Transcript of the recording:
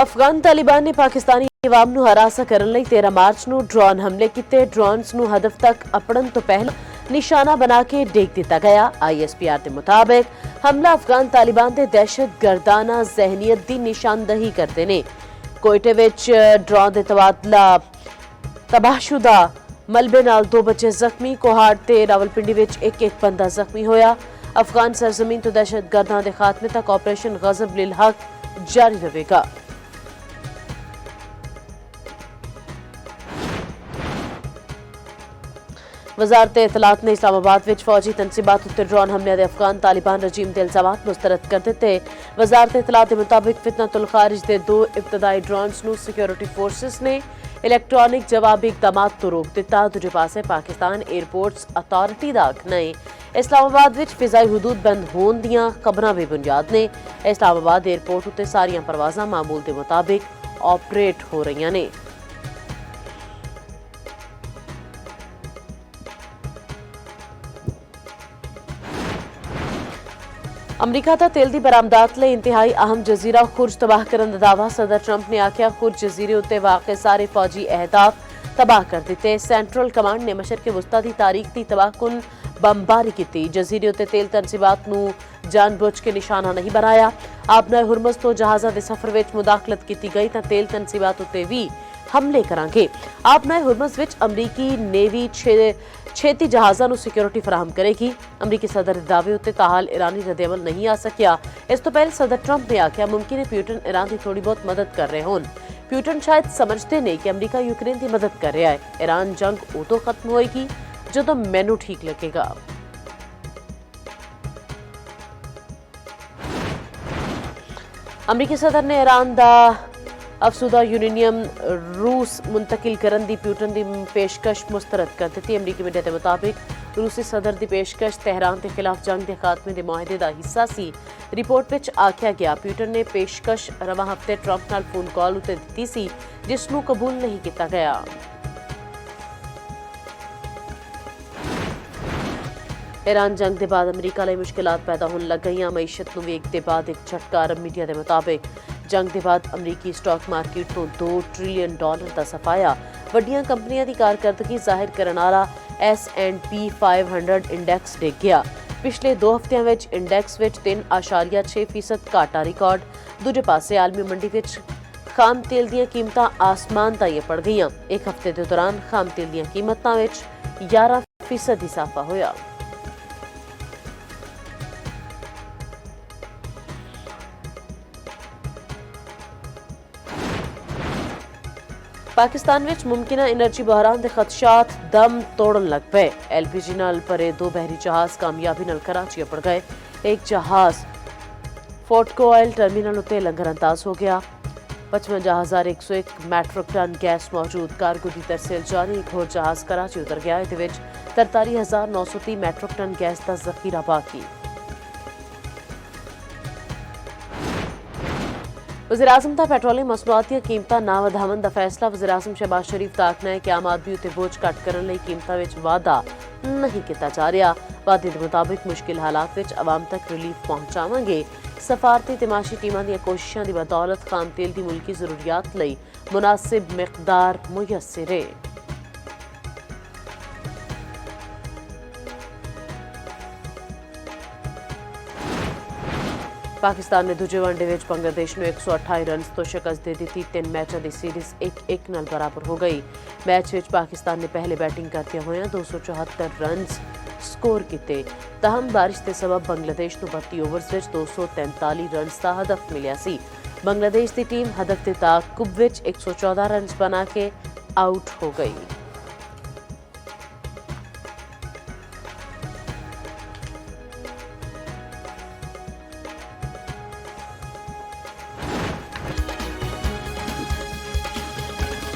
ਅਫਗਾਨ ਤਾਲਿਬਾਨ ਨੇ ਪਾਕਿਸਤਾਨੀ ਅਵਾਮ ਨੂੰ ਹਰਾਸਾ ਕਰਨ ਲਈ 13 ਮਾਰਚ ਨੂੰ ਡਰੋਨ ਹਮਲੇ ਕੀਤੇ। ਡਰੋਨਸ ਨੂੰ ਹਦਫ ਤੱਕ ਅਪੜਨ ਤੋਂ ਪਹਿਲਾਂ ਨਿਸ਼ਾਨਾ ਬਣਾ ਕੇ ਡੇਗ ਦਿੱਤਾ ਗਿਆ। ISPR ਦੇ ਮੁਤਾਬਕ ਹਮਲਾ ਅਫਗਾਨ ਤਾਲਿਬਾਨ ਦੇ ਦਹਿਸ਼ਤਗਰਦਾਨਾ ਜ਼ਹਿਨੀਅਤ ਦੀ ਨਿਸ਼ਾਨਦਹੀ ਕਰਦੇ ਨੇ। ਕੋਇਟੇ ਵਿੱਚ ਡਰੋਨ ਦੇ ਤਬਾਹਸ਼ੁਦਾ ਮਲਬੇ ਨਾਲ 2 ਬੱਚੇ ਜ਼ਖਮੀ। ਕੋਹਾੜ ਤੇ ਰਾਵਲਪਿੰਡੀ ਵਿੱਚ ਇੱਕ ਬੰਦਾ ਜ਼ਖਮੀ ਹੋਇਆ। ਅਫਗਾਨ ਸਰਜ਼ਮੀਨ ਤੋਂ ਦਹਿਸ਼ਤਗਰਦਾਂ ਦੇ ਖਾਤਮੇ ਤੱਕ ਆਪਰੇਸ਼ਨ ਗਜ਼ਬ ਲਿਲ ਹਕ ਜਾਰੀ ਰਹੇਗਾ। वजारत इतलात ने इस्लामाबाद में फौजी तनसीबात उत्ते ड्रोन हमले दे अफगान तालिबान रजीम के इल्जामात मुस्तरद कर दिते। वजारत इतलात के मुताबिक फितनतुल खारिज के 2 इब्तदाई ड्रोन्स नूं सिक्योरिटी फोर्सेस ने इलैक्ट्रॉनिक जवाबी इकदामात तो रोक दिता। दूजे पासे पाकिस्तान एयरपोर्ट्स अथॉरिटी दा आखना है इस्लामाबाद विच फिजाई हदूद बंद होने दीआं खबरां बेबुनियाद ने। इस्लामाबाद एयरपोर्ट उत्ते सारियां परवाज़ां मामूल के मुताबिक ऑपरेट हो रही ने। अमरीका का तेल की बरामदात लिए इंतहाई अहम जजीरा खुर्ज तबाह करने का दावा। सदर ट्रंप ने आख्या खुर्ज जजीरे उत्ते वाक़े सारे फौजी अहदाफ तबाह कर दिते। सेंट्रल कमांड ने मशरक़े वस्ता की तारीख की तबाहकुन बमबारी की। जजीरे उत्ते तेल तनसीबात नूं जानबूझ के निशाना नहीं बनाया। आबना हुरमज़ तो जहाज़ां दे सफर विच मुदाखलत की गई तो तेल तनसीबात उत्ते भी हमले करांगे। आबना हुरमज़ विच अमरीकी नेवी छेती जहाज़ां नूं सिक्योरिटी फराहम करेगी। अमरीकी सदर दे दावे उत्ते ताहाल ईरानी रद्द-ए-अमल नहीं आ सकिया। इस तो पहले सदर ट्रंप ने आख्या मुमकिन है प्यूटन ईरान की थोड़ी बहुत मदद कर रहे होन। प्यूटन शायद समझते नहीं कि अमरीका यूक्रेन की मदद कर रहा है। ईरान जंग उदों खत्म होएगी जदों मैनू ठीक लगेगा। अमरीकी सदर ने ईरान दा अफसुदा यूरेनियम रूस मुंतकिल करन दी प्यूटन दी पेशकश मुस्तरद कर दी। अमरीकी मीडिया के मुताबिक रूसी सदर दी पेशकश तेहरान के खिलाफ जंग के खात्मे के मुआहदे का हिस्सा सी। रिपोर्ट विच आख्या गया प्यूटन ने पेशकश रवा हफ्ते ट्रंप नाल फोन कॉल उत्ते दित्ती सी जिसनूं कबूल नहीं किया गया। ईरान जंग के बाद अमरीका लिए मुश्किलात पैदा होने लग गई। मईशत नूं वेख के बाद एक झटका। अरब मीडिया के मुताबिक जंग के बाद अमरीकी स्टॉक मार्केट तो $2 ट्रिलियन का सफाया। वड्डियां कंपनियां दी कारकरदगी जाहिर करने वाला S&P 500 इंडेक्स डिग गया। पिछले 2 हफ्तियां विच इंडेक्स विच 3.6% घाटा रिकॉर्ड। दूजे पासे आलमी मंडी विच खाम तेल दीआं कीमतां आसमान ताईं पड़ गईआं। एक हफ्ते के दौरान खाम तेल दीआं कीमतां विच 11% इजाफा होया। पाकिस्तान विच मुमकिना एनर्जी बहरान के खदशात दम तोड़न लग पे। LPG नाल भरे 2 बहरी जहाज कामयाबी नाल कराची अपड़ गए। एक जहाज फोर्टको ऑयल टर्मिनल उत्ते लंगर अंदाज हो गया। 55,101 मैट्रिक टन गैस मौजूद। कारगो की तरसेल जारी। एक होर जहाज कराची उतर गया। इहदे विच 43,930 मैट्रिक टन गैस का जखीरा बाकी। वज़ीर-ए-आज़म दा पेट्रोलियम मसनूआत दी कीमतां ना वधावन दा फैसला। वज़ीर-ए-आज़म शहबाज शरीफ दा आखना है कि आम आदमी उत्ते बोझ घट करन लई कीमतां विच वाधा नहीं किया जा रहा। वादे दे मुताबिक मुश्किल हालात विच आवाम तक रिलीफ पहुंचावांगे। सफारती ते माशी टीमां दी कोशिशां दी बदौलत खाम तेल दी मुल्की जरूरियात लई मुनासिब मिकदार मुयस्सर है। पाकिस्तान ने दूजे वनडे विच बांग्लादेश नूं 128 रन्स तो शिकस्त दे दी। 3 मैचों की सीरीज़ 1-1 नाल बराबर हो गई। मैच विच पाकिस्तान ने पहले बैटिंग करते हुए 274 रन्स स्कोर किए। ताहम बारिश के सबब बांग्लादेश नूं 32 ओवरस विच 243 रन्स का हदफ मिलिया सी। बांग्लादेश की टीम हदफ के ताकुब विच 114 रन्स बना के आउट हो गई।